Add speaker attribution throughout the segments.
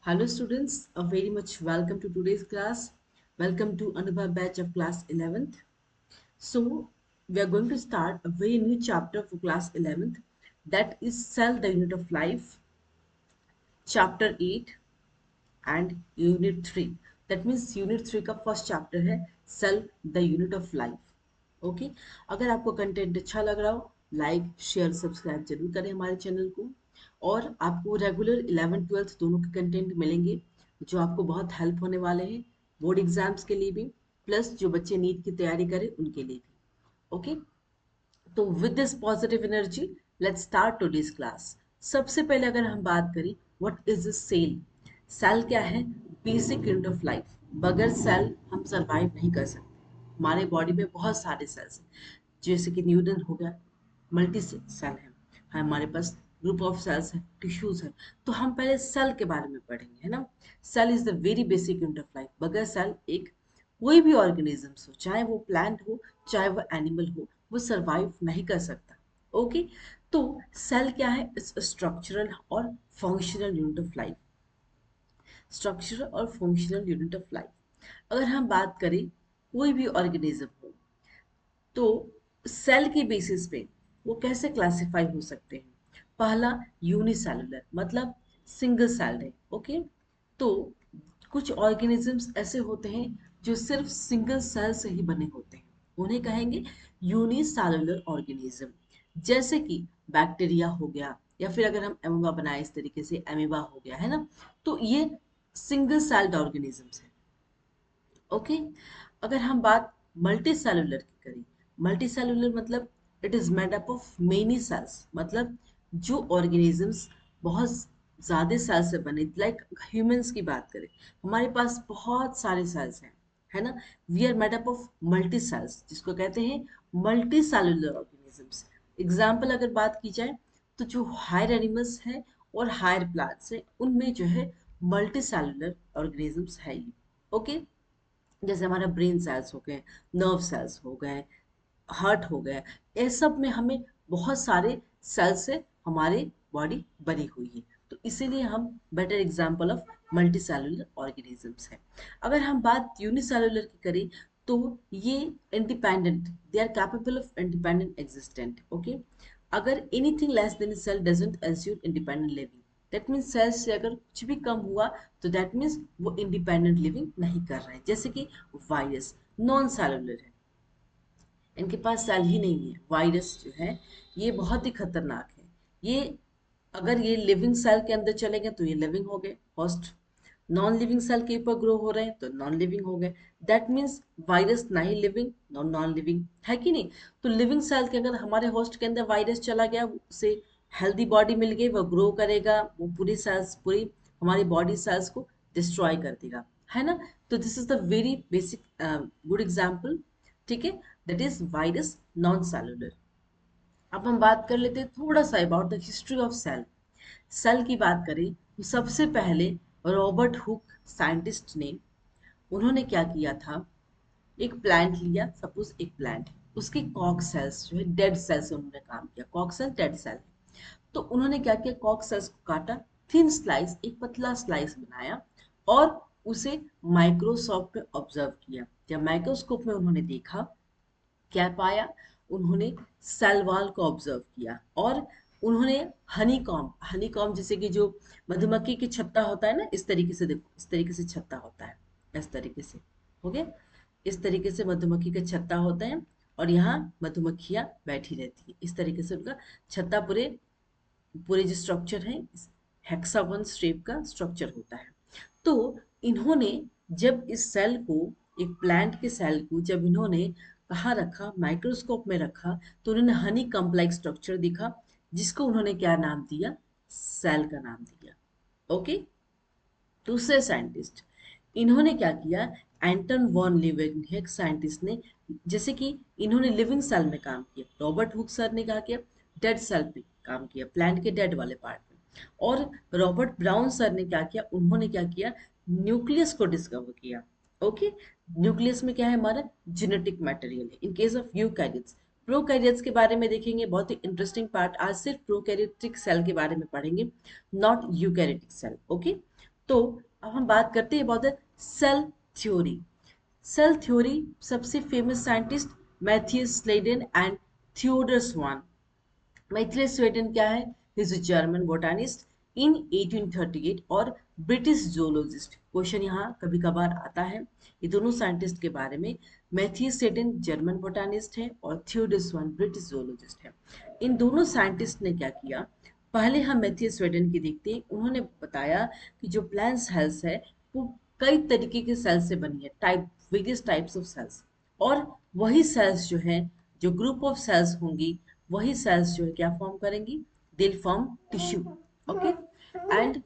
Speaker 1: Hello students, a very much welcome to today's class. Welcome to Anubhav batch of class 11th. So we are going to start a very new chapter for class 11th, that is Cell the Unit of Life, chapter 8 and unit 3. That means unit 3 का first chapter है cell the unit of life. Okay, अगर आपको content अच्छा लग रहा हो like share subscribe जरूर करें हमारे चैनल को। और आपको रेगुलर 11 12 दोनों के कंटेंट मिलेंगे जो आपको बहुत हेल्प होने वाले हैं बोर्ड एग्जाम्स के लिए भी, प्लस जो बच्चे नीट की तैयारी करें उनके लिए भी। ओके, तो with this positive energy let's start today's class. सबसे पहले अगर हम बात करें what is a cell. Cell क्या है? Basic unit of life. बगैर सेल हम सरवाइव नहीं कर सकते। हमारे बॉडी में बहुत सारे सेल्स हैं, जैसे कि न्यूरन हो गया, मल्टी सेल है, हमारे पास ग्रुप ऑफ सेल्स है, टिश्यूज है। तो हम पहले सेल के बारे में पढ़ेंगे, है ना। Cell is the very basic unit of life. बगैर सेल एक कोई भी ऑर्गेनिज्म हो, चाहे वो प्लांट हो चाहे वो एनिमल हो, वो सरवाइव नहीं कर सकता। ओके, तो सेल क्या है? इट्स स्ट्रक्चरल और functional unit of life. Structural और फंक्शनल यूनिट ऑफ लाइफ। अगर हम बात करें कोई भी ऑर्गेनिज्म हो, तो सेल के बेसिस पे वो कैसे क्लासिफाई हो सकते हैं? पहला, यूनिसेलुलर मतलब सिंगल सेल्ड है। ओके, तो कुछ ऑर्गेनिजम्स ऐसे होते हैं जो सिर्फ सिंगल सेल से ही बने होते हैं, उन्हें कहेंगे यूनिसेलुलर ऑर्गेनिज्म। जैसे कि बैक्टीरिया हो गया, या फिर अगर हम एमीबा बनाए इस तरीके से, एमीबा हो गया, है ना। तो ये सिंगल सेल्ड ऑर्गेनिजम्स हैं। ओके, अगर हम बात मल्टी सेलुलर की करें, मल्टी सेलुलर मतलब it is made up of many cells, मतलब जो ऑर्गेनिजम्स बहुत ज्यादा सेल से बने, लाइक ह्यूमंस की बात करें, हमारे पास बहुत सारे सेल्स हैं, है ना। We are made up of multi cells, जिसको कहते हैं मल्टी सेलुलर ऑर्गेनिजम्स। एग्जाम्पल अगर बात की जाए तो जो हायर एनिमल्स हैं और हायर प्लांट्स हैं, उनमें जो है मल्टी सेलुलर ऑर्गेनिजम्स है ये। ओके, जैसे हमारा ब्रेन सेल्स हो गए, नर्व सेल्स हो गए, हार्ट हो गया, ये सब में हमें बहुत सारे सेल से हमारी बॉडी बनी हुई है। तो इसीलिए हम better example of multi cellular organisms है। अगर हम बात यूनिसेलुलर की करें, तो ये independent, they are capable of independent existent. Okay, अगर anything less than cell doesn't ensure independent living. That means cell से अगर कुछ भी कम हुआ तो दैट मीन्स वो इंडिपेंडेंट लिविंग नहीं कर रहे हैं। जैसे कि वायरस नॉन सेलुलर है, इनके पास सेल ही नहीं है। वायरस जो है ये बहुत ही खतरनाक है। ये अगर ये लिविंग सेल के अंदर चले गए तो ये लिविंग हो गए होस्ट, नॉन लिविंग सेल के ऊपर ग्रो हो रहे हैं तो नॉन लिविंग हो गए। दैट मीन्स वायरस ना ही लिविंग नॉन नॉन लिविंग है कि नहीं। तो लिविंग सेल के अगर हमारे होस्ट के अंदर वायरस चला गया, उसे हेल्दी बॉडी मिल गई, वो ग्रो करेगा, वो पूरी सेल्स, पूरी हमारी बॉडी सेल्स को डिस्ट्रॉय कर देगा, है ना। तो this is the very basic good example, ठीक है, that is virus non cellular. अब हम बात कर लेते हैं थोड़ा सा about the history of cell. Cell की बात करें तो सबसे पहले रॉबर्ट हुक साइंटिस्ट ने, उन्होंने क्या किया था, एक प्लांट लिया, सपोज एक प्लांट है, उसके कॉक सेल्स जो है डेड सेल से उन्होंने काम किया। कॉक सेल डेड सेल है, तो उन्होंने क्या किया, कॉक सेल्स को काटा, थिन स्लाइस, एक पतला स्लाइस बनाया, और उसे माइक्रोस्कोप में ऑब्जर्व किया। जब माइक्रोस्कोप में उन्होंने देखा, क्या पाया, उन्होंने सेल वॉल को ऑब्जर्व किया, और उन्होंने हनी कॉम्ब जैसे कि जो मधुमक्खी की छत्ता होता है ना, इस तरीके से देखो, इस तरीके से छत्ता होता है, इस तरीके से, हो गया, इस तरीके से मधुमक्खी का छत्ता होता है, और यहाँ मधुमक्खियां बैठी रहती है, इस तरीके से उनका छत्ता, पूरे पूरे जो स्ट्रक्चर है हेक्सागन शेप का स्ट्रक्चर होता है। तो इन्होंने जब इस सेल को, एक प्लांट के सेल को जब इन्होंने कहाँ रखा, माइक्रोस्कोप में रखा, तो उन्होंने हनी कम्प्लेक्स स्ट्रक्चर दिखा, जिसको उन्होंने क्या नाम दिया, सेल का नाम दिया। ओके, दूसरे साइंटिस्ट, इन्होंने क्या किया, एंटन वॉन लीवेंहेक साइंटिस्ट ने, जैसे कि इन्होंने लिविंग सेल में काम किया, रॉबर्ट हुक सर ने क्या किया, डेड सेल पे काम किया, प्लांट के डेड वाले पार्ट में, और रॉबर्ट ब्राउन सर ने क्या किया, उन्होंने क्या किया, न्यूक्लियस को डिस्कवर किया। ओके, न्यूक्लियस में क्या है, हमारा जेनेटिक मटेरियल है। In case of eukaryotes, prokaryotes के बारे में देखेंगे, बहुत ही इंटरेस्टिंग पार्ट, आज सिर्फ प्रोकैरियोटिक सेल के बारे में पढ़ेंगे, नॉट यूकैरियोटिक सेल। ओके, तो अब हम बात करते हैं about the cell theory. Cell theory सबसे famous scientist Mathias Schleiden and Theodor Schwann. Mathias Schleiden क्या है? Is a German botanist in 1838 और ब्रिटिश जोलॉजिस्ट। क्वेश्चन यहाँ कभी कभार आता है ये दोनों साइंटिस्ट के बारे में। मैथियस स्लेडन जर्मन बोटानिस्ट है और थियोडर स्वान ब्रिटिश जोलॉजिस्ट है। इन दोनों साइंटिस्ट ने क्या किया, पहले हम मैथियस स्वेडन की देखते हैं। उन्होंने बताया कि जो प्लांट सेल्स है वो कई तरीके के सेल्स से बनी है, type various types of cells. और वही सेल्स जो है, जो ग्रुप ऑफ सेल्स होंगी, वही सेल्स जो है क्या फॉर्म करेंगी, they form tissue. Okay and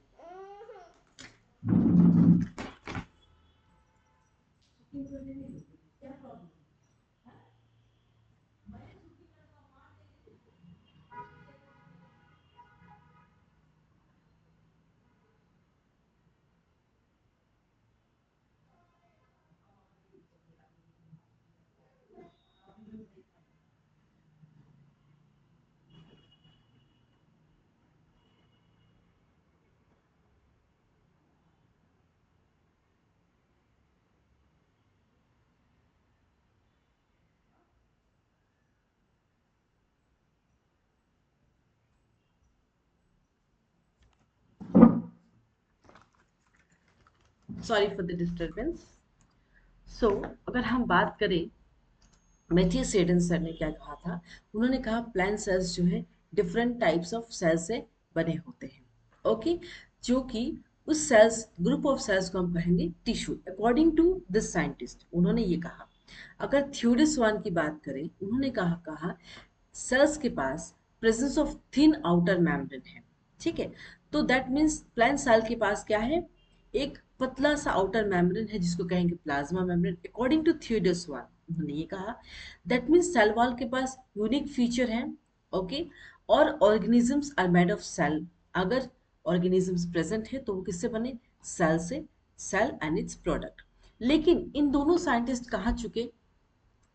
Speaker 1: sorry for the disturbance. So अगर हम बात करें मैथियस सेडन सर ने क्या कहा था, उन्होंने कहा प्लांट सेल्स जो है डिफरेंट टाइप्स ऑफ सेल्स से बने होते हैं। ओके जो कि उस सेल्स ग्रुप ऑफ सेल्स को हम कहेंगे tissue according to this scientist. उन्होंने ये कहा। अगर थ्योडिस वन की बात करें, उन्होंने कहा सेल्स के पास presence of thin outer membrane है। ठीक है, तो दैट मीन्स प्लांट सेल के पास क्या है, एक पतला सा आउटर मेम्ब्रेन है जिसको कहेंगे plasma membrane according to Theodor वन। उन्होंने ये कहा दैट मीन्स सेल वॉल के पास यूनिक फीचर है। ओके और organisms are made of cell. अगर ऑर्गेनिजम्स प्रेजेंट है तो वो किससे बने, सेल से, सेल एंड इट्स प्रोडक्ट। लेकिन इन दोनों साइंटिस्ट कहा चुके,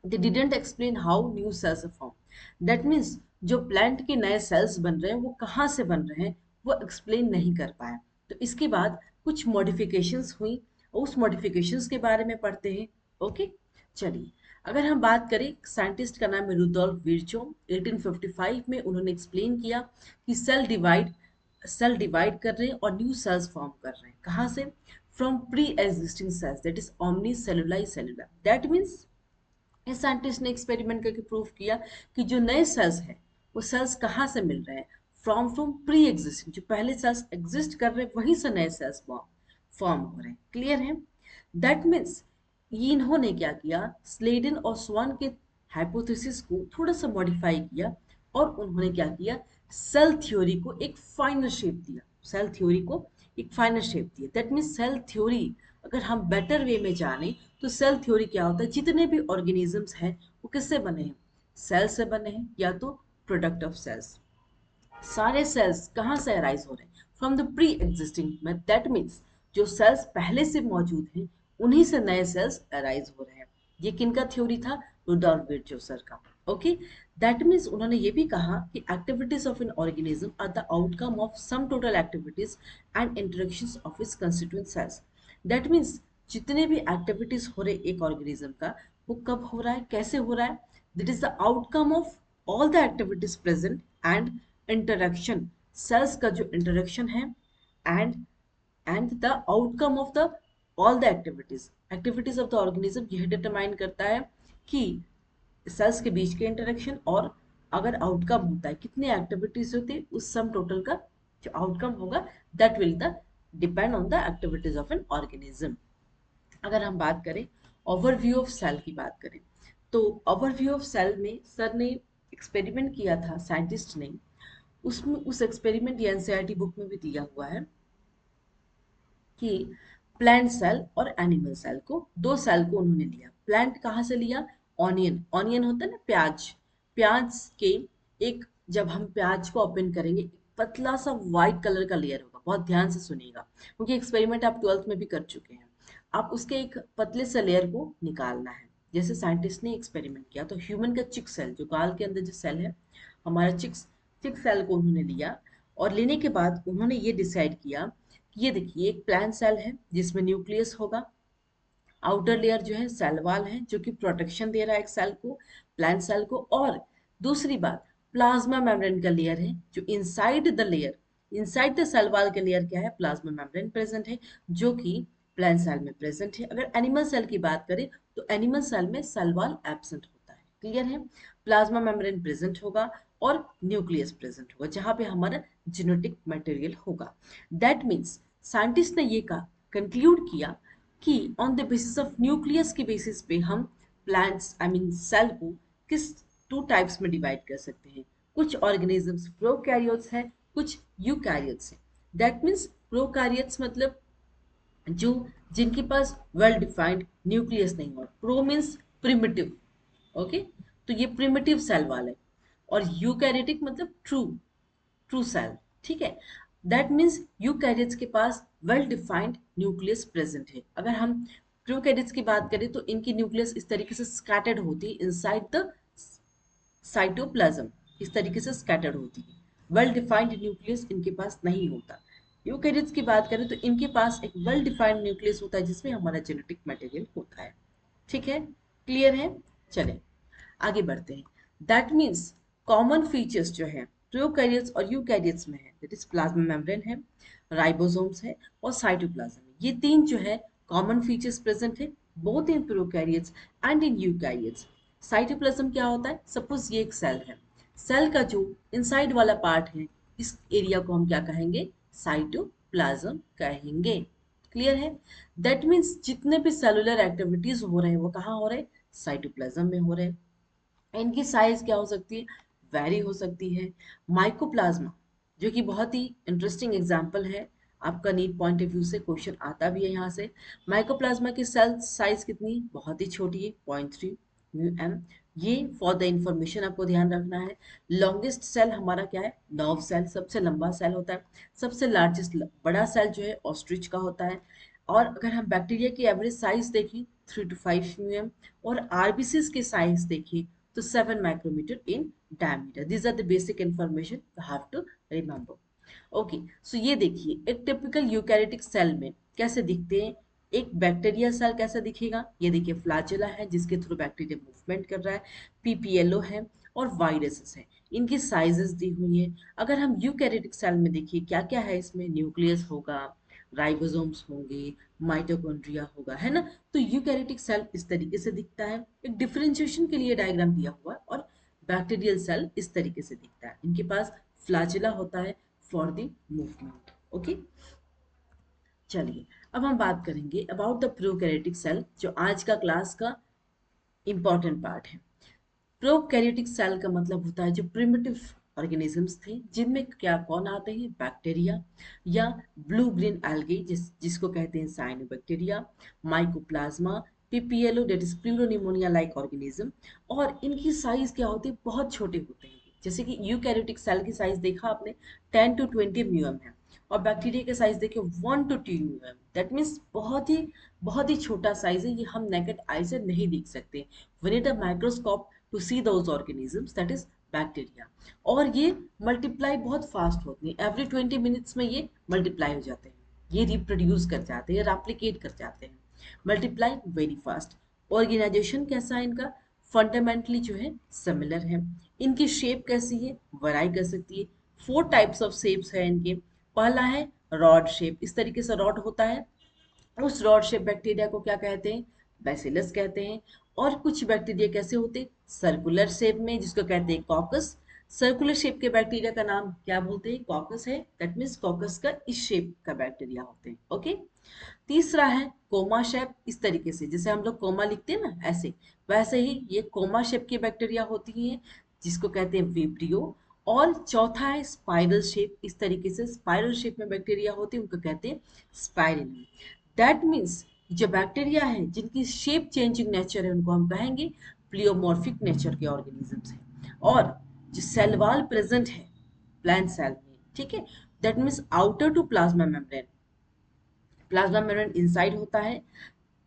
Speaker 1: they didn't explain how new cells are formed। that means जो प्लांट के नए सेल्स बन रहे हैं वो कहाँ से बन रहे हैं वो एक्सप्लेन नहीं कर पाए। तो इसके बाद कुछ मॉडिफिकेशंस हुई और उस मॉडिफिकेशंस के बारे में पढ़ते हैं। ओके चलिए, अगर हम बात करें, साइंटिस्ट का नाम है रुडोल्फ विर्चो। 1855 में उन्होंने एक्सप्लेन किया कि सेल डिवाइड कर रहे हैं और न्यू सेल्स फॉर्म कर रहे हैं। कहाँ से? From pre existing cells, that is omni cellulae cellular. That means इस साइंटिस्ट ने एक्सपेरिमेंट करके प्रूव किया कि जो नए सेल्स हैं वो सेल्स कहाँ से मिल रहे हैं, फ्रॉम प्री एग्जिस्टिंग, जो पहले सेल्स एग्जिस्ट कर रहे हैं वहीं से नए सेल्स फॉर्म हो रहे हैं। क्लियर है? दैट मीन्स ये इन्होंने क्या किया, स्लेडन और स्वान के हाइपोथेसिस को थोड़ा सा मॉडिफाई किया और उन्होंने क्या किया, सेल थ्योरी को एक फाइनल शेप दिया। सेल थ्योरी को एक फाइनल शेप दिया। दैट मीन्स सेल थ्योरी अगर हम बेटर वे में जाने तो सेल थ्योरी क्या होता है, जितने भी ऑर्गेनिजम्स हैं वो किससे बने हैं, सेल से बने हैं या तो प्रोडक्ट ऑफ सेल्स। सारे सेल्स कहाँ से अराइज हो रहे हैं, फ्रॉम द प्री एग्जिस्टिंग में। दैट मीन्स जो सेल्स पहले से मौजूद हैं उन्हीं से नए सेल्स अराइज हो रहे हैं। ये किनका थ्योरी था, रुडोल्फ विर्चो सर का। ओके दैट मीन्स उन्होंने ये भी कहा कि activities of an organism are the outcome of sum total activities and interactions of its constituent cells. That means जितने भी एक्टिविटीज हो रहे एक ऑर्गेनिज्म का, वो कब हो रहा है, कैसे हो रहा है, that is the outcome of all the activities present and interaction, cells का जो इंटरेक्शन है and the outcome of the all the activities of the organism. यह डिटरमाइन करता है कि सेल्स के बीच के इंटरेक्शन, और अगर आउटकम होता है कितने एक्टिविटीज होते हैं उस सम टोटल का जो आउटकम होगा, that will the depend on the activities of an organism. अगर हम बात करें ओवरव्यू ऑफ सेल की बात करें, तो ओवरव्यू ऑफ सेल में सर ने एक्सपेरिमेंट किया था साइंटिस्ट ने। उसमें उस एक्सपेरिमेंट या एनसीईआरटी बुक में भी दिया हुआ है कि प्लांट सेल और एनिमल सेल को, दो सेल को उन्होंने लिया। प्लांट कहाँ से लिया, ऑनियन, ऑनियन होता है ना प्याज, प्याज के एक, जब हम प्याज को ओपन करेंगे एक पतला सा व्हाइट कलर का लेयर होगा। बहुत ध्यान से सुनिएगा क्योंकि एक्सपेरिमेंट आप 12th में भी कर चुके हैं। आप उसके एक पतले से लेयर को निकालना है। जैसे साइंटिस्ट ने एक्सपेरिमेंट किया तो ह्यूमन का चिक सेल, जो गाल के अंदर जो सेल है हमारा चिक सेल को उन्होंने लिया। और लेने के बाद उन्होंने ये डिसाइड किया ये देखिए एक प्लांट सेल है जिसमें न्यूक्लियस होगा, आउटर लेयर जो है सेल वॉल है जो कि प्रोटेक्शन दे रहा है एक सेल को, प्लांट सेल को। और दूसरी बात, प्लाज्मा मेम्ब्रेन का लेयर है जो inside the layer, inside the cell wall के लेयर क्या है, प्लाज्मा मेम्ब्रेन प्रेजेंट है जो कि प्लांट सेल में प्रेजेंट है। अगर एनिमल सेल की बात करें तो एनिमल सेल में सेल वॉल एब्सेंट होता है। क्लियर है? प्लाज्मा मेम्ब्रेन प्रेजेंट होगा और न्यूक्लियस प्रेजेंट होगा जहां पे हमारा जेनेटिक मटेरियल होगा। दैट मीन्स साइंटिस्ट ने ये कहा, कंक्लूड किया कि on the basis of nucleus के बेसिस पे हम प्लांट्स आई मीन सेल को किस टू टाइप्स में डिवाइड कर सकते हैं। कुछ ऑर्गेनिजम्स प्रोकैरियोट्स हैं, कुछ यूकैरियोट्स हैं। दैट मीन्स प्रोकैरियोट्स मतलब जो जिनके पास वेल डिफाइंड न्यूक्लियस नहीं हो, प्रो मीन्स प्रिमिटिव, ओके, तो ये प्रिमिटिव सेल वाले। और यूकैरियोटिक मतलब ट्रू, ट्रू सेल, ठीक है। दैट मीन्स यूकैरियोट्स के पास वेल डिफाइंड न्यूक्लियस प्रेजेंट है। अगर हम प्रोकैरियोट्स की बात करें तो इनकी न्यूक्लियस इस तरीके से स्कैटर्ड होती है इनसाइड द साइटोप्लाज्म, इस तरीके से स्कैटर्ड होती है। वेल डिफाइंड न्यूक्लियस इनके पास नहीं होता। यूकैरियोट्स की बात करें तो इनके पास एक वेल डिफाइंड न्यूक्लियस होता है जिसमें हमारा जेनेटिक मटेरियल होता है। ठीक है, क्लियर है? चलें आगे बढ़ते हैं। दैट मीन्स कॉमन फीचर्स जो है प्रोकैरियोट्स और यूकैरियोट्स में है, दैट इज प्लाज्मा मेम्ब्रेन है, राइबोसोम्स है और साइटोप्लाज्म है। ये तीन जो है कॉमन फीचर्स प्रेजेंट है both in prokaryotes and in eukaryotes. Cytoplasm क्या होता है? सपोज ये एक सेल है, सेल का जो इनसाइड वाला पार्ट है इस एरिया को हम क्या कहेंगे? साइटोप्लाज्म कहेंगे। क्लियर है? दैट मीन्स जितने भी सेलुलर एक्टिविटीज हो रहे हैं वो कहाँ हो रहे हैं? साइटोप्लाज्म में हो रहे हैं। इनकी साइज क्या हो सकती है? वैरी हो सकती है। माइकोप्लाज्मा जो कि बहुत ही इंटरेस्टिंग एग्जांपल है, आपका नीट पॉइंट ऑफ व्यू से क्वेश्चन आता भी है यहाँ से। माइकोप्लाज्मा की सेल साइज कितनी? बहुत ही छोटी है, 0.3 म्यूएम। ये फॉर द इंफॉर्मेशन आपको ध्यान रखना है। लॉन्गेस्ट सेल हमारा क्या है? नर्व सेल, सबसे लंबा सेल होता है। सबसे लार्जेस्ट बड़ा सेल जो है ऑस्ट्रिच का होता है। और अगर हम बैक्टीरिया की एवरेज साइज देखें 3 to 5 म्यूएम, और आरबीसीज की साइज देखिए तो 7 micrometer in diameter. These are the basic information you have to remember. Okay, so ये देखिए एक टिपिकल यूकैरियोटिक सेल में कैसे दिखते हैं। एक बैक्टीरिया सेल कैसा दिखेगा? ये देखिए फ्लैजेला है जिसके थ्रू बैक्टीरिया मूवमेंट कर रहा है, पीपीएलओ है और वायरसेस है। इनकी साइजेस दी हुई है। अगर हम यूकैरियोटिक सेल में देखिए क्या क्या है, इसमें न्यूक्लियस होगा, राइबोसोम्स होंगे, माइटोकॉन्ड्रिया होगा, है ना। तो यूकैरियोटिक सेल इस तरीके से दिखता है, एक डिफरेंशिएशन के लिए डायग्राम दिया हुआ है। और बैक्टीरियल सेल इस तरीके से दिखता है, इनके पास फ्लैजेला होता है फॉर द मूवमेंट। ओके, चलिए अब हम बात करेंगे अबाउट द प्रोकैरियोटिक सेल जो आज का क्लास का इंपॉर्टेंट पार्ट है। प्रोकैरियोटिक सेल का मतलब होता है जो प्रिमिटिव ऑर्गेनिजम्स थे जिनमें क्या कौन आते हैं? बैक्टीरिया या ब्लू ग्रीन एल्गी जिसको कहते हैं cyanobacteria, mycoplasma, PPLO that is pleuropneumonia like organism. और इनकी साइज क्या होती है? बहुत छोटे होते हैं। जैसे कि यूकैरियोटिक सेल की साइज देखा आपने 10 to 20 म्यूएम है, और बैक्टीरिया की साइज देखिए 1 to 2 म्यूएम। दैट मीन्स बहुत ही छोटा साइज है, ये हम नेकेड आई से नहीं देख सकते। We need a microscope to see those organisms that is bacteria. और ये मल्टीप्लाई बहुत फास्ट होती है, एवरी 20 मिनट्स में ये मल्टीप्लाई हो जाते हैं, ये रिप्रोड्यूस कर जाते हैं, रेप्लिकेट कर जाते हैं, मल्टीप्लाई वेरी फास्ट। ऑर्गेनाइजेशन कैसा है इनका? फंडामेंटली जो है सिमिलर है। इनकी शेप कैसी है? वराई कर सकती है। 4 टाइप्स ऑफ शेप्स है इनके। पहला है रॉड शेप, इस तरीके से रॉड होता है। उस रॉड शेप बैक्टीरिया को क्या कहते हैं? बैसिलस कहते हैं। और कुछ बैक्टीरिया कैसे होते हैं? सर्कुलर शेप में, जिसको कहते हैं कॉकस। सर्कुलर शेप के बैक्टीरिया का नाम क्या बोलते हैं? कॉकस है। दैट मीन्स कॉकस का इस शेप का बैक्टीरिया होते हैं। ओके, तीसरा है कोमा शेप, इस तरीके से जैसे हम लोग कोमा लिखते हैं ना, ऐसे वैसे ही ये कोमा शेप की बैक्टीरिया होती है जिसको कहते हैं विब्रियो। और चौथा है स्पाइरल शेप, इस तरीके से स्पाइरल शेप में बैक्टीरिया होती है उनको कहते हैं स्पाइरिलम। दैट मीन्स जो बैक्टीरिया है जिनकी शेप चेंजिंग नेचर है उनको हम कहेंगे प्लियोमॉर्फिक नेचर के ऑर्गेनिजम्स हैं। और जो सेल वॉल प्रेजेंट है प्लांट सेल में, ठीक है, that means outer to plasma membrane, plasma membrane inside होता है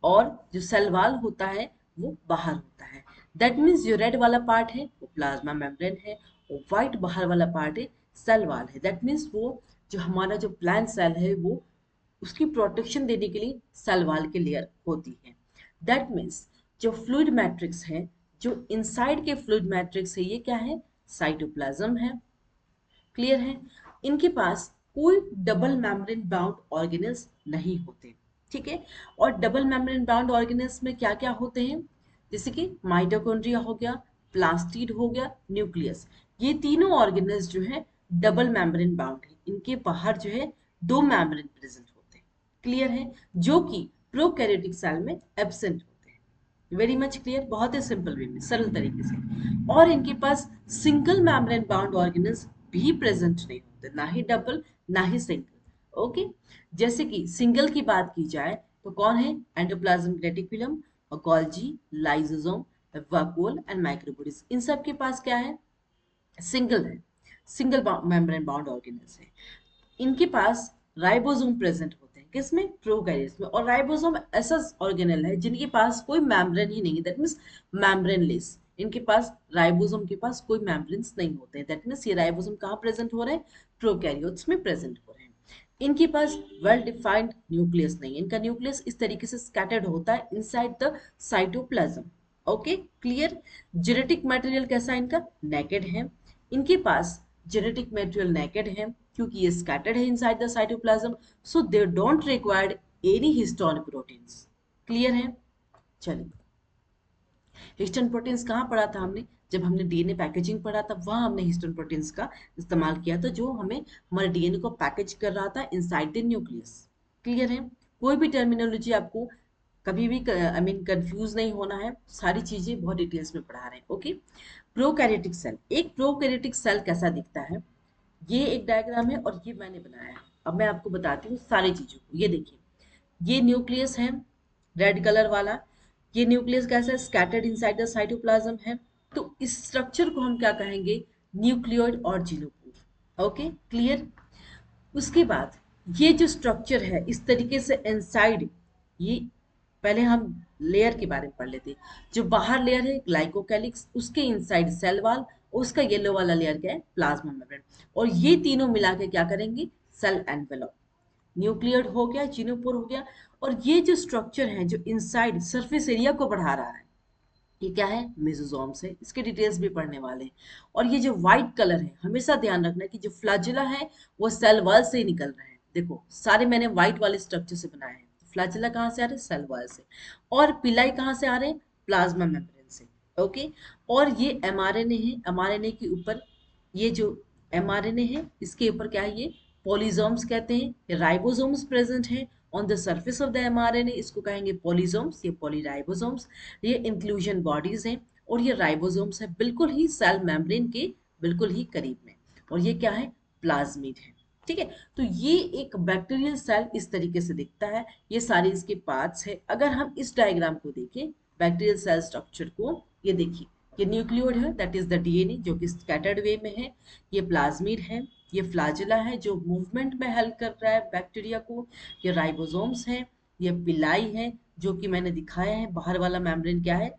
Speaker 1: और जो सेल वॉल होता है वो बाहर होता है। दैट मीन्स जो रेड वाला पार्ट है वो प्लाज्मा मेम्ब्रेन है, और व्हाइट बाहर वाला पार्ट है सेल वॉल है। दैट मीन्स वो जो हमारा जो प्लांट सेल है वो उसकी प्रोटेक्शन देने के लिए सेल वॉल की लेयर होती है। दैट मीन्स जो फ्लूइड मैट्रिक्स है, जो इनसाइड के फ्लूइड मैट्रिक्स है, ये क्या है, साइटोप्लाज्म है। क्लियर है। इनके पास कोई डबल मेम्ब्रेन बाउंड ऑर्गेनेल्स नहीं होते। ठीक है। और डबल मेम्ब्रेन बाउंड ऑर्गेनेल्स में क्या क्या होते हैं, जैसे कि माइटोकॉन्ड्रिया हो गया, प्लास्टिड हो गया, न्यूक्लियस। ये तीनों ऑर्गेनेल्स जो है डबल मेम्ब्रेन बाउंड है। इनके बाहर जो है दो मेम्ब्रेन प्रेजेंट होते हैं। क्लियर है। जो कि प्रोकैरियोटिक सेल में एब्सेंट होते हैं। वेरी मच क्लियर, बहुत ही सिंपल वे में, सरल तरीके से। और इनके पास सिंगल मेम्ब्रेन बाउंड ऑर्गेनेल्स भी प्रेजेंट नहीं होते, ना ही डबल ना ही सिंगल। ओके। जैसे कि सिंगल की बात की जाए तो कौन है, एंडोप्लाज्म रेटिकुलम और गोल्जी, लाइसोसोम, वैक्यूल एंड माइक्रोब्यूटिस। इन सब के पास क्या है, सिंगल है, सिंगल मेम्ब्रेन बाउंड ऑर्गेनेल्स है। इनके पास राइबोसोम प्रेजेंट होते हैं, किसमें, प्रोकैरियोट्स में। और राइबोसोम ऐसा ऑर्गेनेल है जिनके पास कोई मेम्ब्रेन ही नहीं है, दैट मींस मेम्ब्रेनलेस। इनके पास, राइबोसोम के पास कोई मेम्ब्रेन्स नहीं होते हैं, दैट मींस ये राइबोसोम कहाँ प्रेजेंट हो रहे हैं, प्रोकैरियोट्स में प्रेजेंट हो रहे हैं। इनके पास वेल डिफाइंड न्यूक्लियस नहीं है। इनका न्यूक्लियस इस तरीके से स्कैटर्ड होता है inside the cytoplasm. Okay, clear. Genetic material कैसा है इनका, नेकेड है। इनके पास जेनेटिक मटेरियल नेकेड है क्योंकि ये स्कैटर्ड है inside the cytoplasm, so they don't required any histone proteins. Clear है। चलिए, हिस्टोन प्रोटीन्स कहाँ पढ़ा था हमने, जब हमने डीएनए पैकेजिंग पढ़ा था वहां हमने हिस्टोन प्रोटीन्स का इस्तेमाल किया था, जो हमें हमारे डीएनए को पैकेज कर रहा था इनसाइड द न्यूक्लियस। क्लियर है। कोई भी टर्मिनोलॉजी आपको कभी भी आई मीन कंफ्यूज नहीं होना है, सारी चीजें बहुत डिटेल्स में पढ़ा रहे हैं। ओके। प्रोकैरियोटिक सेल, एक प्रोकैरियोटिक सेल कैसा दिखता है, ये एक डायग्राम है और ये मैंने बनाया है। अब मैं आपको बताती हूँ सारी चीजों को। ये देखिए, ये न्यूक्लियस है, रेड कलर वाला। ये न्यूक्लियस कैसा है, स्कैटर्ड इनसाइड द साइटोप्लाज्म है। तो इस स्ट्रक्चर को हम क्या कहेंगे, न्यूक्लियोइड और जीनोपोर। Okay, clear. उसके बाद ये जो स्ट्रक्चर है इस तरीके से इनसाइड, ये पहले हम लेयर के बारे में पढ़ लेते हैं। जो बाहर लेयर है ग्लाइकोकैलिक्स, उसके इनसाइड सेल वॉल, उसका येलो वाला लेयर क्या है, प्लाज्मा मेम्ब्रेन। और ये तीनों मिला के क्या करेंगे, सेल एनवेलप। न्यूक्लियर हो गया, जीनोपोर हो गया। और ये जो स्ट्रक्चर है जो इनसाइड सरफेस एरिया को बढ़ा रहा है, ये क्या है, मेसोसोम्स है। इसके डिटेल्स भी पढ़ने वाले हैं। और ये जो व्हाइट कलर है, हमेशा ध्यान रखना है कि जो फ्लैजिला है वो सेल वॉल से ही निकल रहे हैं। देखो सारे मैंने व्हाइट वाले स्ट्रक्चर से बनाए हैं। फ्लैजिला कहाँ से आ रहे हैं, सेल वॉल से। और पिलाई कहाँ से आ रहे हैं, प्लाज्मा मेम्ब्रेन से। ओके। और ये एमआरएनए है, एमआरएनए के ऊपर ये जो एमआरएनए है इसके ऊपर क्या है, ये पॉलीजोम्स कहते हैं। ये राइबोसोम्स प्रेजेंट है on the surface of the mRNA, इसको कहेंगे पॉलीजोम्स, ये पॉलीराइबोसोम्स। ये इंक्लूजन बॉडीज हैं। और ये राइबोसोम्स है बिल्कुल ही सेल मेम्ब्रेन के बिल्कुल ही करीब में। और ये क्या है, प्लाज्मिड है। ठीक है। तो ये एक बैक्टीरियल सेल इस तरीके से दिखता है। ये सारे इसके पार्ट्स है। अगर हम इस डायग्राम को देखें, बैक्टीरियल सेल स्ट्रक्चर को, ये देखिए, ये न्यूक्लियोइड है, दैट इज द डीएनए जो कि स्कैटर्ड वे में है। ये प्लाज्मिड है, ये फ्लैजिला है जो मूवमेंट में हेल्प कर रहा है बैक्टीरिया को। ये राइबोसोम्स है, ये पिलाई है जो कि मैंने दिखाया है। बाहर वाला मेम्ब्रेन क्या है,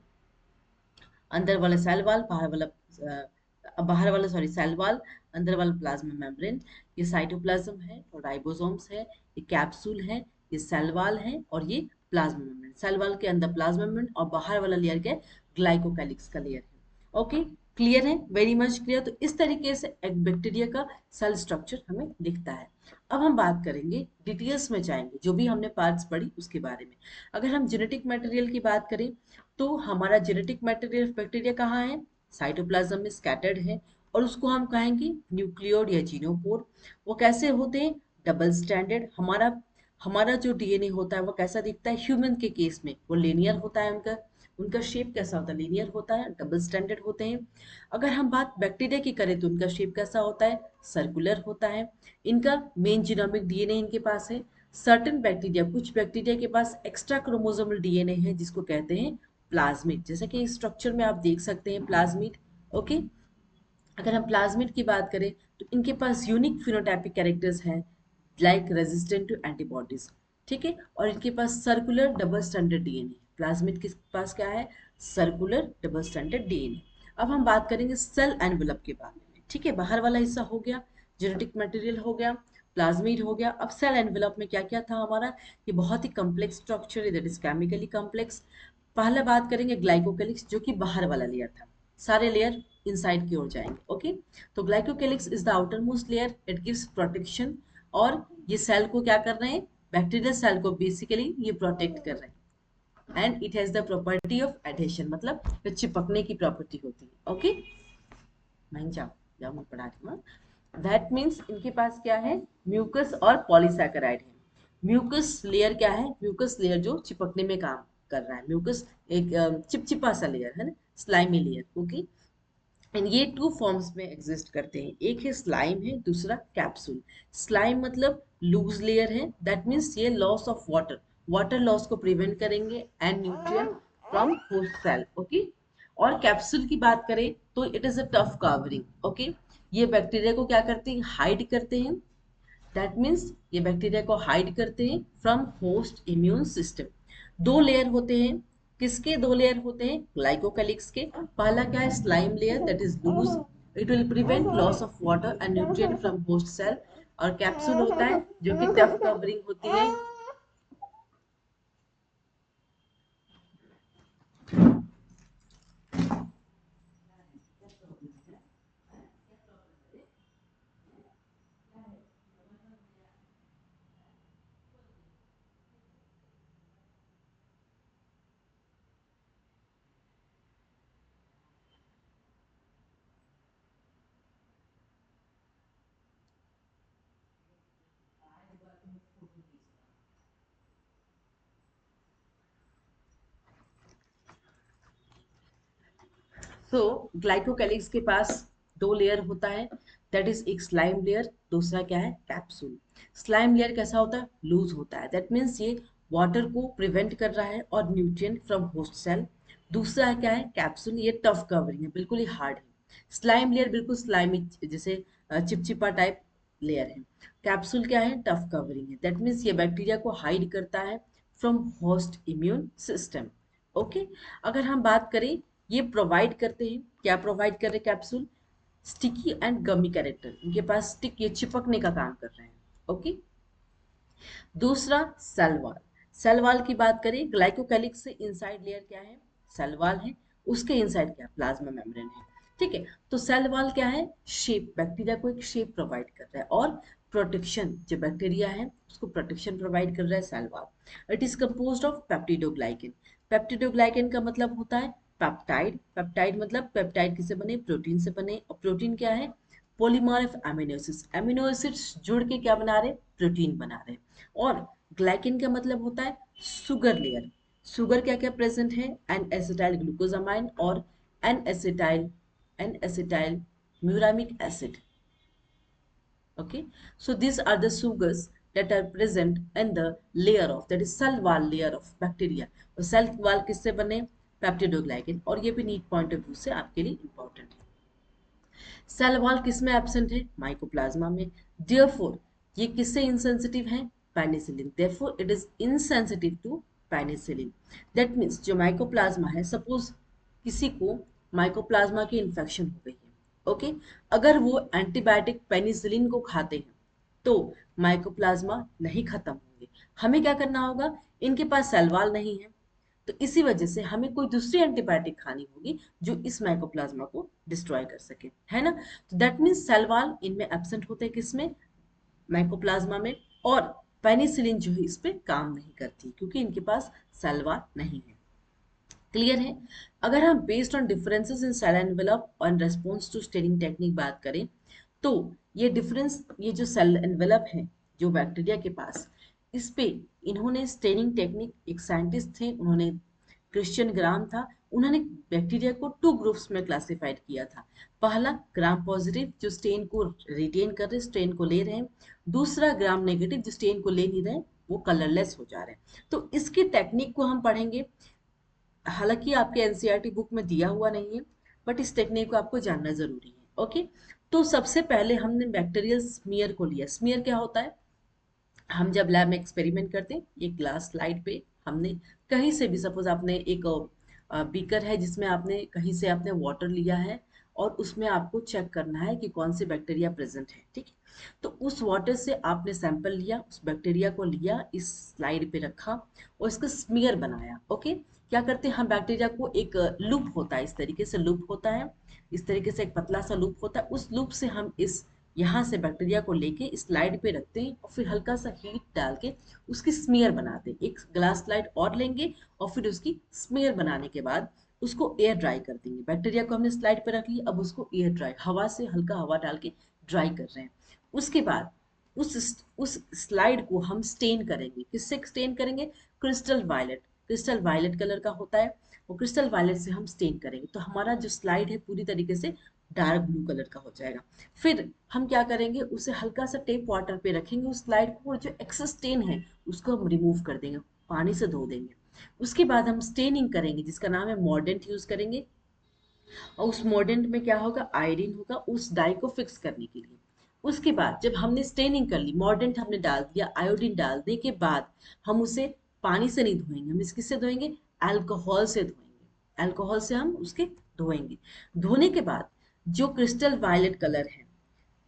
Speaker 1: अंदर वाला सेल वॉल, बाहर वाला सॉरी सेल वॉल, अंदर वाला प्लाज्मा मेम्ब्रेन। ये साइटोप्लाज्म है और राइबोसोम्स है। ये कैप्सूल है, ये सेल वॉल है और ये प्लाज्मा मेम्ब्रेन। सेल वॉल के अंदर प्लाज्मा मेम्ब्रेन और बाहर वाला लेयर क्या है, ग्लाइकोकैलिक्स का लेयर है। ओके, क्लियर है, वेरी मच क्लियर। तो इस तरीके से एक बैक्टीरिया का सेल स्ट्रक्चर हमें दिखता है। अब हम बात करेंगे, डिटेल्स में जाएंगे, जो भी हमने पार्ट्स पढ़ी उसके बारे में। अगर हम जेनेटिक मटेरियल की बात करें तो हमारा जेनेटिक मटेरियल बैक्टीरिया कहाँ है, साइटोप्लाज्म में स्कैटर्ड है। और उसको हम कहेंगे न्यूक्लियोड या जीनोपोर। वो कैसे होते हैं, डबल स्टैंडर्ड। हमारा हमारा जो डीएनए होता है वो कैसा दिखता है, ह्यूमन के केस में वो लीनियर होता है। उनका उनका शेप कैसा होता है, लीनियर होता है, डबल स्टैंडर्ड होते हैं। अगर हम बात बैक्टीरिया की करें तो उनका शेप कैसा होता है, सर्कुलर होता है। इनका मेन जीनोमिक डीएनए इनके पास है। सर्टेन बैक्टीरिया, कुछ बैक्टीरिया के पास एक्स्ट्रा क्रोमोसोमल डीएनए है जिसको कहते हैं प्लाज्मिड। जैसे कि इस स्ट्रक्चर में आप देख सकते हैं प्लाज्मिड। ओके। अगर हम प्लाज्मिड की बात करें तो इनके पास यूनिक फिनोटाइपिक कैरेक्टर्स हैं, लाइक रेजिस्टेंट टू एंटीबॉडीज। ठीक है। और इनके पास circular double standard DNA. Plasmid के पास क्या है, सर्कुलर डबल स्टैंडर्ड डीएनए। अब हम बात करेंगे सेल एनवेलप के बारे में। ठीक है, बाहर वाला हिस्सा हो गया, जेनेटिक मटेरियल हो गया। प्लाज्मिड हो गया। अब सेल एनवेलप में क्या क्या था हमारा, ये बहुत ही कम्प्लेक्स स्ट्रक्चर है, दैट इज केमिकली कम्प्लेक्स। पहले बात करेंगे ग्लाइकोकेलिक्स, जो कि बाहर वाला लेयर था, सारे लेयर इनसाइड की ओर जाएंगे। ओके, तो glycocalyx is the outer most layer, it gives protection. और ये सेल को क्या कर रहे हैं, बैक्टीरियल सेल को बेसिकली ये प्रोटेक्ट कर रहे हैं। And it has the property of adhesion, मतलब ये चिपकने की प्रॉपर्टी होती है। ओके, मैं जाओ जाओ मैं पढ़ा रही हूँ। दैट मीन्स इनके पास क्या है, म्यूकस और पॉलीसैकेराइड है। म्यूकस लेयर क्या है, म्यूकस लेयर जो चिपकने में काम कर रहा है। म्यूकस एक चिपचिपा सा लेयर है ना, स्लाइमी लेयर। ओके, एंड ये टू फॉर्म्स में एग्जिस्ट करते हैं, एक है स्लाइम है, दूसरा कैप्सूल। स्लाइम मतलब लूज लेयर है, दैट मीन्स ये loss of water, water loss को प्रिवेंट करेंगे and nutrient from host cell. Okay, और कैप्सूल की बात करें तो it is a tough covering. Okay, ये बैक्टीरिया को क्या करते हैं, हाइड करते हैं। दैट मीन्स ये बैक्टीरिया को हाइड करते हैं फ्रॉम होस्ट इम्यून सिस्टम। दो लेयर होते हैं, किसके दो लेयर होते हैं, ग्लाइकोकैलिक्स के। पहला क्या है, slime layer, that is loose, it will prevent loss of water and nutrient from host cell. और कैप्सूल होता है जो कि टफ कवरिंग होती है। सो ग्लाइकोकैलिक्स के पास दो लेयर होता है, दैट इज एक स्लाइम लेयर, दूसरा क्या है, कैप्सूल। स्लाइम लेयर कैसा होता है, लूज होता है, दैट मीन्स ये वाटर को प्रिवेंट कर रहा है और न्यूट्रिएंट फ्रॉम होस्ट सेल। दूसरा क्या है, कैप्सूल, ये टफ कवरिंग है, बिल्कुल ही हार्ड है। स्लाइम लेयर बिल्कुल स्लाइमी जैसे चिपचिपा टाइप लेयर है। कैप्सूल क्या है, टफ कवरिंग है, दैट मीन्स ये बैक्टीरिया को हाइड करता है from host immune system. Okay, अगर हम बात करें, ये प्रोवाइड करते हैं, क्या प्रोवाइड कर रहे हैं capsule, sticky and gummy character, इनके पास स्टिक, ये चिपकने का काम कर रहे हैं। ओके, दूसरा सेल वॉल। सेल वॉल की बात करें, ग्लाइकोकैलिक्स से इनसाइड लेयर क्या है, सेल वॉल है, उसके इनसाइड क्या, प्लाज्मा मेम्ब्रेन है। ठीक है, तो सेल वॉल क्या है, शेप, बैक्टीरिया को एक शेप प्रोवाइड कर रहा है, और प्रोटेक्शन, जो बैक्टीरिया है उसको प्रोटेक्शन प्रोवाइड कर रहा है cell wall. It is composed of peptidoglycan. Peptidoglycan का मतलब होता है पेप्टाइड, पेप्टाइड मतलब पेप्टाइड किसे बने, प्रोटीन से बने, और प्रोटीन क्या है, polymer of amino acids, amino acids जुड़ के क्या बना रहे, प्रोटीन बना रहे। और ग्लाइकिन का मतलब होता है सुगर लेयर। सुगर क्या क्या प्रेजेंट है, एन एसिटाइल ग्लूकोजामाइन और N acetyl, N acetyl muramic acid. Okay, so these are the sugars that are present in the layer of, that is cell wall layer of bacteria। और cell wall किससे बने, peptidoglycan. और ये भी NEET point of view से आपके लिए important है। सेल वॉल किस में एब्सेंट है, माइकोप्लाज्मा में। देयरफॉर ये किससे इंसेंसिटिव है, penicillin, therefore it is insensitive to penicillin. That means जो माइकोप्लाज्मा है, सपोज किसी को माइकोप्लाज्मा की इन्फेक्शन हो गई है। ओके, अगर वो एंटीबायोटिक पेनिसिलिन को खाते हैं तो माइकोप्लाज्मा नहीं खत्म होंगे। हमें क्या करना होगा, इनके पास सेल वॉल नहीं है, तो इसी वजह से हमें कोई दूसरी एंटीबायोटिक खानी होगी जो इस माइकोप्लाज्मा को डिस्ट्रॉय कर सके, है ना। तो दैट मीन्स सेल वॉल इनमें एब्सेंट होते हैं, किसमें, माइकोप्लाज्मा में। और पेनिसिलिन जो है इस पे काम नहीं करती क्योंकि इनके पास सेल वॉल नहीं है। क्लियर है। अगर हम based on differences in cell envelope और रेस्पॉन्स टू स्टेनिंग टेक्निक बात करें, तो ये डिफरेंस, ये जो सेल एनवेलप है जो बैक्टीरिया के पास, इस पे इन्होंने स्टेनिंग टेक्निक, एक साइंटिस्ट थे, उन्होंने, क्रिश्चियन ग्राम था, उन्होंने बैक्टीरिया को टू ग्रुप्स में क्लासिफाइड किया था। पहला ग्राम पॉजिटिव, जो स्टेन को रिटेन कर रहे, स्टेन को ले रहे हैं। दूसरा ग्राम नेगेटिव, जो स्टेन को ले नहीं रहे, वो कलरलेस हो जा रहे हैं। तो इसकी टेक्निक को हम पढ़ेंगे। हालांकि आपके एनसीईआरटी बुक में दिया हुआ नहीं है, बट इस टेक्निक को आपको जानना जरूरी है। ओके, तो सबसे पहले हमने बैक्टीरियल स्मीयर को लिया। स्मीयर क्या होता है, हम जब लैब में एक्सपेरिमेंट करते हैं, एक ग्लास स्लाइड पे हमने कहीं से भी, सपोज आपने एक बीकर है जिसमें आपने कहीं से आपने वाटर लिया है, और उसमें आपको चेक करना है कि कौन से बैक्टीरिया प्रेजेंट है, ठीक है। तो उस वाटर से आपने सैंपल लिया, उस बैक्टीरिया को लिया, इस स्लाइड पे रखा और इसका स्मीयर बनाया। ओके, क्या करते हैं हम बैक्टीरिया को, एक लूप होता है, इस तरीके से लूप होता है, इस तरीके से एक पतला सा लूप होता है, उस लूप से हम इस यहाँ से बैक्टीरिया को लेके स्लाइड पे रखते हैं और फिर हल्का सा हीट डाल के उसकी स्मीयर बनाते हैं। एक ग्लास स्लाइड और लेंगे और फिर उसकी स्मीयर बनाने के बाद उसको एयर ड्राई कर देंगे। बैक्टीरिया को हमने स्लाइड पे रख लिया, अब उसको एयर ड्राई, हवा से हल्का हवा डाल के ड्राई कर रहे हैं। उसके बाद उस स्लाइड को हम स्टेन करेंगे। किससे स्टेन करेंगे? Crystal violet, crystal violet colour का होता है, वो क्रिस्टल वायलेट से हम स्टेन करेंगे तो हमारा जो स्लाइड है पूरी तरीके से डार्क ब्लू कलर का हो जाएगा। फिर हम क्या करेंगे, उसे हल्का सा टेप वाटर पे रखेंगे उस स्लाइड को, और जो एक्सेस स्टेन है उसको हम रिमूव कर देंगे, पानी से धो देंगे। उसके बाद हम स्टेनिंग करेंगे जिसका नाम है मॉर्डेंट यूज करेंगे, और उस मॉर्डेंट में क्या होगा, आयोडीन होगा उस डाई को फिक्स करने के लिए। उसके बाद जब हमने स्टेनिंग कर ली, मॉर्डेंट हमने डाल दिया, आयोडीन डालने के बाद हम उसे पानी से नहीं धोएंगे, हम इस किससे धोएंगे, अल्कोहल से धोएंगे, अल्कोहल से हम उसके धोएंगे। धोने के बाद जो क्रिस्टल वायलेट कलर है,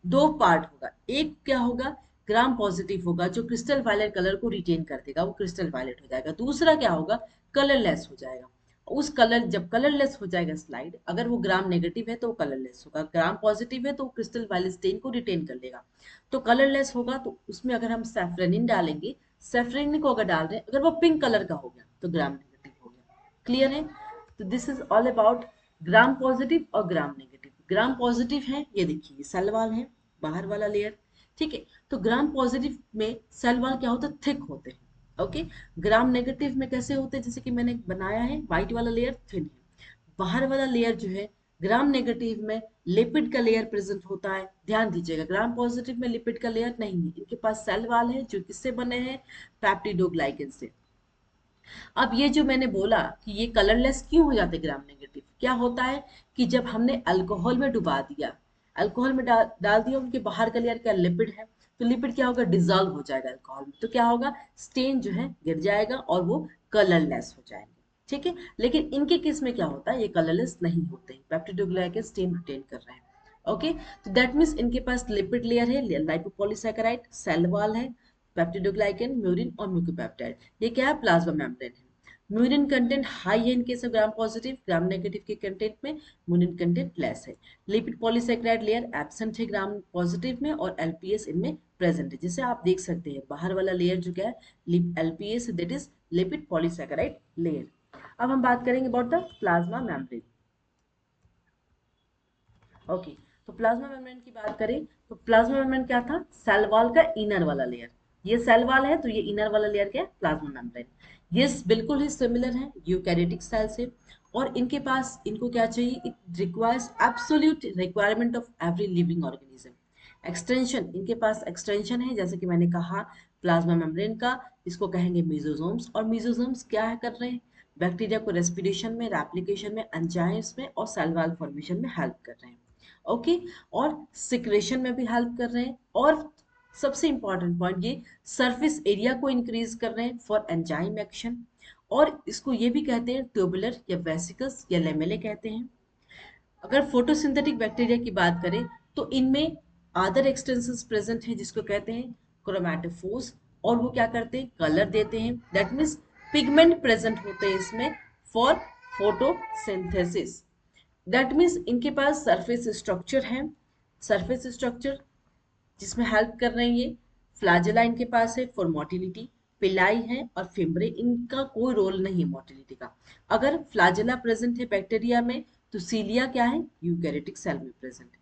Speaker 1: दो पार्ट होगा, एक क्या होगा, ग्राम पॉजिटिव होगा जो क्रिस्टल वायलेट कलर को रिटेन कर देगा, वो क्रिस्टल वायलेट हो जाएगा। दूसरा क्या होगा, कलरलेस हो जाएगा। उस कलर, जब कलरलेस हो जाएगा स्लाइड, अगर वो ग्राम नेगेटिव है तो वो कलरलेस होगा, ग्राम पॉजिटिव है तो वो क्रिस्टल वायलेट स्टेन को रिटेन कर लेगा। तो कलरलेस होगा तो उसमें अगर हम सैफरनिन डालेंगे, सैफरनिन को अगर डाल रहे हैं, अगर वो पिंक कलर का हो गया तो ग्राम नेगेटिव हो गया। क्लियर है? तो this is all about gram positive और ग्राम नेगेटिव। ग्राम पॉजिटिव है, ये देखिए सेल वॉल है, बाहर वाला लेयर, ठीक है। तो ग्राम पॉजिटिव में सेल वॉल क्या होता है, थिक होते हैं। ओके, ग्राम नेगेटिव में कैसे होते हैं, जैसे कि मैंने बनाया है, व्हाइट वाला लेयर थिन है, बाहर वाला लेयर जो है ग्राम नेगेटिव में लिपिड का लेयर प्रेजेंट होता है। ध्यान दीजिएगा, ग्राम पॉजिटिव में लिपिड का लेयर नहीं है, इनके पास सेल वॉल है जो किससे बने हैं, पेप्टिडोग्लाइकन से। अब ये जो मैंने बोला कि ये कलरलेस क्यों हो जाते ग्राम नेगेटिव, क्या होता है कि जब हमने अल्कोहल में डुबा दिया, अल्कोहल में डाल दिया, उनके बाहर का लेयर क्या, लिपिड है, तो लिपिड क्या होगा, डिजॉल्व हो जाएगा अल्कोहल में, तो क्या होगा, स्टेन जो है गिर जाएगा और वो कलरलेस हो जाएंगे। ठीक है, लेकिन इनके केस में क्या होता है, ये कलरलेस नहीं होते, पेप्टिडोग्लाइकन स्टेन रिटेन कर रहे हैं। ओके, तो दैट मीन्स इनके पास लिपिड लेयर है, लाइपोपॉलीसैकेराइड, सेल वॉल है, पेप्टिडोग्लाइकन, म्यूरिन और म्यूकोपेप्टाइड। ये क्या है, प्लाज्मा मेम्ब्रेन है। म्यूरिन कंटेंट हाई है in case of gram positive, gram negative के कंटेंट में म्यूरिन कंटेंट लेस है। लिपिड पॉलीसैकेराइड लेयर एब्सेंट है ग्राम पॉजिटिव में और एलपीएस इनमें प्रेजेंट है। जैसे आप देख सकते हैं बाहर वाला लेयर जो क्या है, LPS, that is lipid polysaccharide layer. अब हम बात करेंगे about the plasma membrane. Okay, तो प्लाज्मा मेम्ब्रेन की बात करें तो प्लाज्मा मेम्ब्रेन क्या था, सेल वॉल का इनर वाला लेयर। ये सेल वॉल है तो ये इनर वाला लेयर क्या है, प्लाज्मा मेम्ब्रेन। ये बिल्कुल ही सिमिलर है यूकैरियोटिक सेल से, और इनके पास, इनको क्या चाहिए, it requires absolute requirement of every living organism. Extension, इनके पास एक्सटेंशन है, जैसे कि मैंने कहा प्लाज्मा मेम्ब्रेन का, इसको कहेंगे मीजोसोम्स। और मीजोसोम्स क्या है कर रहे हैं, बैक्टीरिया को रेस्पिरेशन में, रेप्लिकेशन में, एंजाइम्स में और सेल वॉल फॉर्मेशन में हेल्प कर रहे हैं। ओके, और सिक्रेशन में भी हेल्प कर रहे हैं, और सबसे इंपॉर्टेंट पॉइंट ये सरफेस एरिया को इंक्रीज कर रहे हैं फॉर एंजाइम एक्शन। और इसको ये भी कहते हैं ट्यूबुलर या वेसिकल्स या लेमेले कहते हैं। अगर फोटोसिंथेटिक बैक्टीरिया की बात करें तो इनमें अदर एक्सटेंसेस प्रेजेंट हैं जिसको कहते हैं क्रोमैटोफोर्स, और वो क्या करते हैं, कलर देते हैं, दैट मीन्स पिगमेंट प्रेजेंट होते हैं इसमें फॉर फोटोसिंथेसिस। दैट मीन्स इनके पास सरफेस स्ट्रक्चर है, सरफेस स्ट्रक्चर जिसमें हेल्प कर रहे हैं ये। फ्लैजेला इनके पास है फॉर मोटिलिटी, पिलाई है और फिम्ब्रे, इनका कोई रोल नहीं है मोटिलिटी का। अगर फ्लैजेला प्रेजेंट है बैक्टीरिया में तो सीलिया क्या है, यूकैरियोटिक सेल में प्रेजेंट है।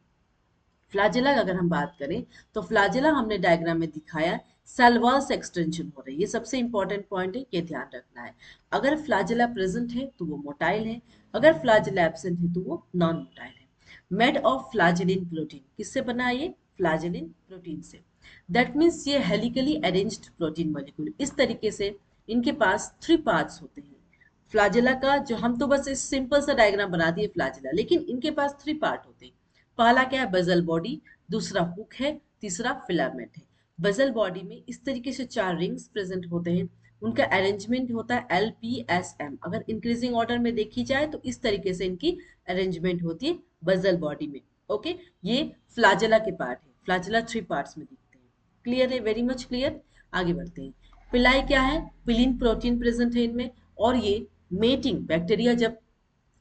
Speaker 1: फ्लैजेला अगर हम बात करें तो फ्लैजेला हमने डायग्राम में दिखाया, सेल वॉल से एक्सटेंशन हो रही है, ये सबसे इंपॉर्टेंट पॉइंट है, ये ध्यान रखना है। अगर फ्लैजेला प्रेजेंट है तो वो मोटाइल है, अगर फ्लैजेला एब्सेंट है तो वो नॉन मोटाइल है। मेड ऑफ फ्लैजेलिन प्रोटीन, किससे बना है ये, फ्लैजेलिन प्रोटीन से। दैट मीन्स ये हेलिकली अरेंज्ड प्रोटीन मॉलिक्यूल, इस तरीके से इनके पास 3 पार्ट्स होते हैं। फ्लैजेला का जो, हम तो बस इस सिंपल सा डायग्राम बना दिए फ्लैजेला, लेकिन इनके पास 3 पार्ट होते हैं। पहला क्या है, बजल बॉडी, दूसरा हुक है, तीसरा फिलामेंट है। बजल बॉडी में इस तरीके से 4 रिंग्स प्रेजेंट होते हैं, उनका अरेंजमेंट होता है LPSM। अगर इंक्रीजिंग ऑर्डर में देखी जाए तो इस तरीके से इनकी अरेंजमेंट होती है बजल बॉडी में। ओके, ये फ्लाजेला के पार्ट है, फ्लाजेला 3 पार्ट्स में दिखते हैं। क्लियर है, वेरी मच क्लियर। आगे बढ़ते हैं। पिलाई क्या है? पिलिन प्रोटीन प्रेजेंट है इनमें, और ये मेटिंग, बैक्टीरिया जब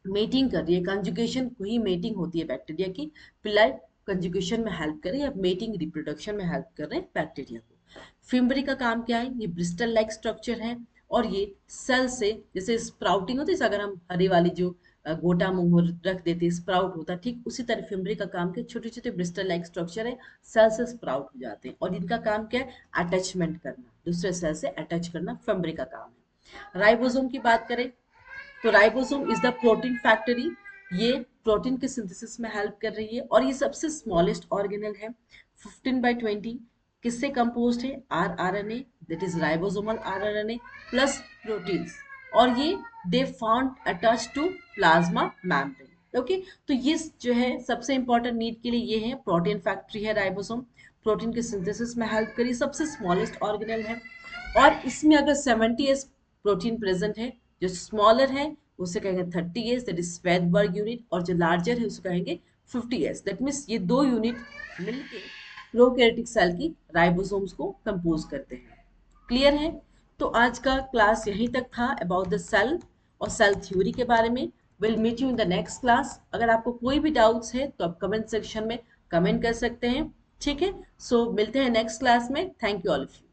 Speaker 1: मेटिंग कर रही है, कंजुगेशन को ही मेटिंग होती है बैक्टीरिया की, पिलाई कंजुगेशन में हेल्प कर रही है, अब मेटिंग रिप्रोडक्शन में हेल्प कर रहे हैं बैक्टीरिया को। फिम्बरी का काम क्या है? ये ब्रिस्टल लाइक स्ट्रक्चर है, और ये सेल से, जैसे स्प्राउटिंग होती है, अगर हम हरी वाली जो गोटा मुंह रख देते हैं, स्प्राउट होता है, ठीक उसी तरह फिम्बरी का काम क्या? छोटे छोटे ब्रिस्टल लाइक स्ट्रक्चर है, सेल से स्प्राउट हो जाते हैं, और इनका काम क्या है? अटैचमेंट करना, दूसरे सेल से अटैच करना फिम्बरी का काम है। राइबोसोम की बात करें तो ribosome is the protein factory, ये प्रोटीन के सिंथेसिस में हेल्प कर रही है, और ये सबसे स्मॉलेस्ट ऑर्गेनल है, 15/20। किससे कंपोज्ड है? RRNA, that is ribosomal rRNA plus proteins, और ये they found attach to plasma membrane. Okay, तो ये जो है सबसे इंपॉर्टेंट नीड के लिए ये है, प्रोटीन फैक्ट्री है राइबोसोम, प्रोटीन के सिंथेसिस में हेल्प करी, सबसे स्मॉलेस्ट ऑर्गेनल है, और इसमें अगर 70s प्रोटीन प्रेजेंट है, जो स्मॉलर है उसे कहेंगे 30s, दैट इज स्वेदबर्ग यूनिट, और जो लार्जर है उसे कहेंगे 50s, दैट मीन्स ये दो यूनिट मिलके प्रोकैरियोटिक सेल की राइबोसोम्स को कंपोज करते हैं। क्लियर है? तो आज का क्लास यहीं तक था अबाउट द सेल और सेल थ्योरी के बारे में। Will meet you in the next class. अगर आपको कोई भी डाउट्स है तो आप कमेंट सेक्शन में कमेंट कर सकते हैं, ठीक है? सो मिलते हैं नेक्स्ट क्लास में। Thank you all of you.